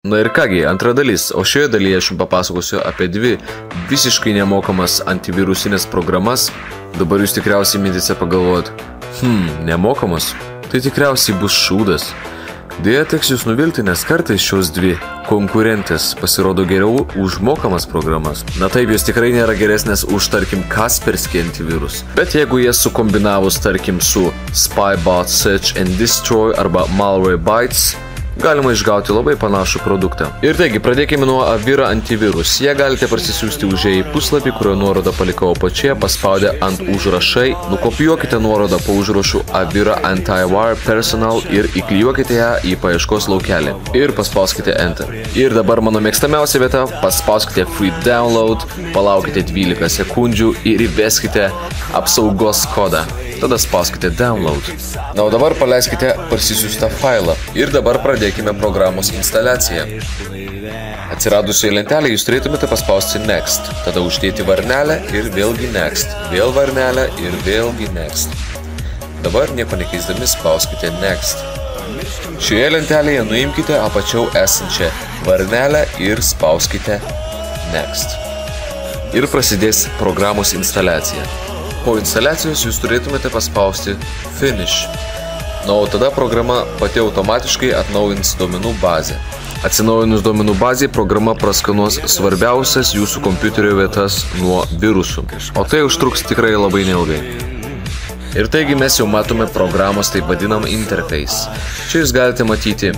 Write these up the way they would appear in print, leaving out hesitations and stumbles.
Na ir kągi, antra dalis, o šioje dalyje aš jums papasakosiu apie dvi visiškai nemokamas antivirusinės programas. Dabar jūs tikriausiai mintise pagalvojat, nemokamas? Tai tikriausiai bus šūdas. Deja, teks jūs nuvilti, nes kartais šios dvi konkurentės pasirodo geriau už mokamas programas. Na taip, jos tikrai nėra geresnės už, tarkim, Kaspersky antivirus. Bet jeigu jas sukombinavus, tarkim, su Spybot Search and Destroy arba Malwarebytes, galima išgauti labai panašų produktą. Ir taigi, pradėkime nuo Avira antivirus. Jie galite parsisiųsti užėję į puslapį, kurio nuorodą palikau apačioje, paspaudę ant užrašai, nukopijuokite nuorodą po užrašu Avira Antiwire Personal ir įklijuokite ją į paieškos laukelį. Ir paspauskite Enter. Ir dabar mano mėgstamiausia vieta, paspauskite Free Download, palaukite 12 sekundžių ir įveskite apsaugos kodą. Tada spauskite Download. Na, o dabar paleiskite parsisiųstą failą. Ir dabar pradėkime programos instaliaciją. Atsiradusioje lentelėje jūs turėtumėte paspausti Next. Tada uždėti varnelę ir vėlgi Next. Vėl varnelę ir vėlgi Next. Dabar nieko nekeisdami spauskite Next. Šioje lentelėje nuimkite apačiau esančią varnelę ir spauskite Next. Ir prasidės programos instaliacija. Po instaliacijos jūs turėtumėte paspausti Finish. Na, o tada programa pati automatiškai atnaujins duomenų bazę. Atsinaujinus duomenų bazėje, programa praskanuos svarbiausias jūsų kompiuterio vietas nuo virusų. O tai užtruks tikrai labai neilgai. Ir taigi mes jau matome programos taip vadinam interface. Čia jūs galite matyti,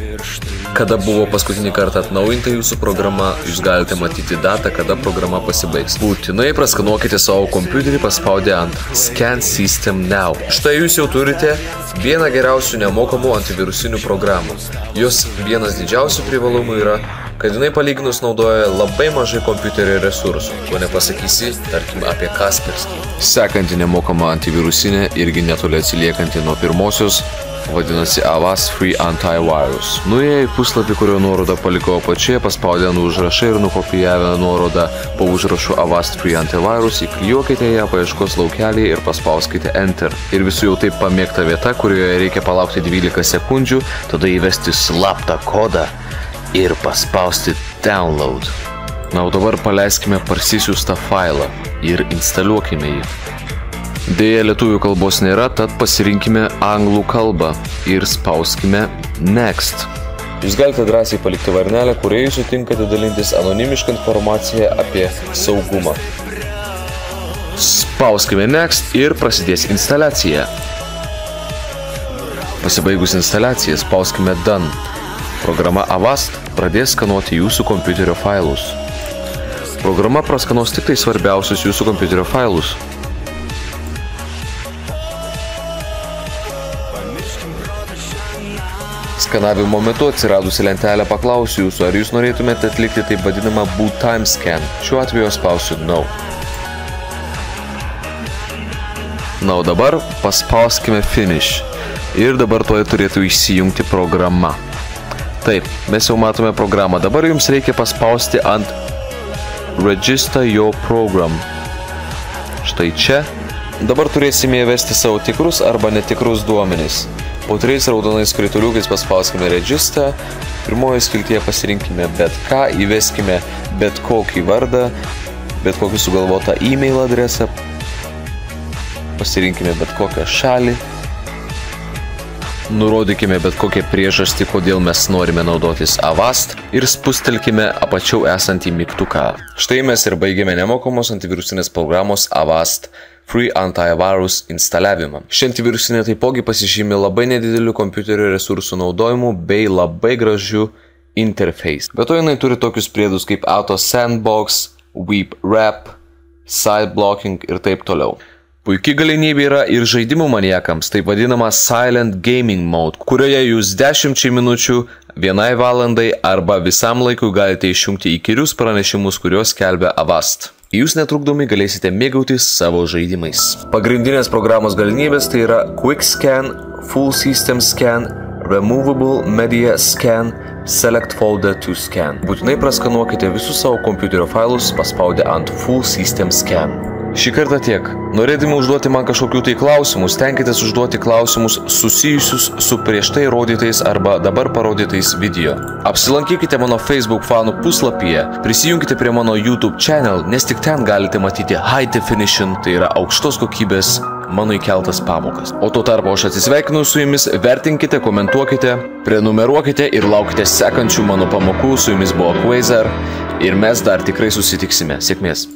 kada buvo paskutinį kartą atnaujinta jūsų programa, jūs galite matyti datą, kada programa pasibaigs. Būtinai praskanuokite savo kompiuterį paspaudę ant Scan System Now. Štai jūs jau turite vieną geriausių nemokamų antivirusinių programų. Jos vienas didžiausių privalumų yra, kad jinai palyginus naudoja labai mažai kompiuterio resursų, ko nepasakysi, tarkim, apie Kaspersky. Sekanti nemokama antivirusinė irgi netoli atsiliekanti nuo pirmosios, vadinasi Avast Free Antivirus. Nuėję į puslapį, kurio nuorodą palikau apačioje, paspaudę ant užrašai ir nukopijavę nuorodą po užrašu Avast Free Antivirus, įklijuokite ją paieškos laukelį ir paspauskite Enter. Ir visų jau taip pamėgta vieta, kurioje reikia palaukti 12 sekundžių, tada įvesti slaptą kodą ir paspausti Download. Na, o dabar paleiskime parsisiųstą failą ir instaliuokime jį. Deja, lietuvių kalbos nėra, tad pasirinkime anglų kalbą ir spauskime Next. Jūs galite drąsiai palikti varnelę, kurioje jūs sutinkate dalintis anonimišką informaciją apie saugumą. Spauskime Next ir prasidės instaliacija. Pasibaigus instaliaciją, spauskime Done. Programa Avast pradės skanuoti jūsų kompiuterio failus. Programa praskanuos tik tai svarbiausius jūsų kompiuterio failus. Skanavimo metu atsiradusi lentelę paklausiu jūsų, ar jūs norėtumėte atlikti taip vadinamą Boot Time Scan. Šiuo atveju spausiu No. Na, o dabar paspauskime Finish. Ir dabar toje turėtų įsijungti programa. Taip, mes jau matome programą. Dabar jums reikia paspausti ant Register Your Program. Štai čia. Dabar turėsime įvesti savo tikrus arba netikrus duomenis. Po 3 raudonais skrituliukais paspauskime Register. Pirmoje skiltyje pasirinkime bet ką, įveskime bet kokį vardą, bet kokį sugalvotą e-mail adresą. Pasirinkime bet kokią šalį. Nurodykime bet kokią priežastį, kodėl mes norime naudotis Avast ir spustelkime apačiau esantį mygtuką. Štai mes ir baigėme nemokamos antivirusinės programos Avast Free Antivirus instaliavimą. Ši antivirusinė taipogi pasižymi labai nedideliu kompiuterio resursų naudojimu bei labai gražiu interface. Be to jinai turi tokius priedus kaip Auto Sandbox, Weep Wrap, Side Blocking ir taip toliau. Puikiai galimybė yra ir žaidimų maniakams, taip vadinama Silent Gaming Mode, kurioje jūs 10 minučių, 1 valandai arba visam laikui galite išjungti įkyrius pranešimus, kuriuos skelbia Avast. Jūs netrukdomai galėsite mėgautis savo žaidimais. Pagrindinės programos galimybės tai yra Quick Scan, Full System Scan, Removable Media Scan, Select Folder to Scan. Būtinai praskanuokite visus savo kompiuterio failus paspaudę ant Full System Scan. Šį kartą tiek. Norėdami užduoti man kažkokių tai klausimų, stenkitės užduoti klausimus susijusius su prieš tai rodytais arba dabar parodytais video. Apsilankykite mano Facebook fanų puslapyje, prisijunkite prie mano YouTube channel, nes tik ten galite matyti high definition, tai yra aukštos kokybės mano įkeltas pamokas. O tuo tarpu aš atsisveikinu su jumis, vertinkite, komentuokite, prenumeruokite ir laukite sekančių mano pamokų. Su jumis buvo Quasar ir mes dar tikrai susitiksime. Sėkmės.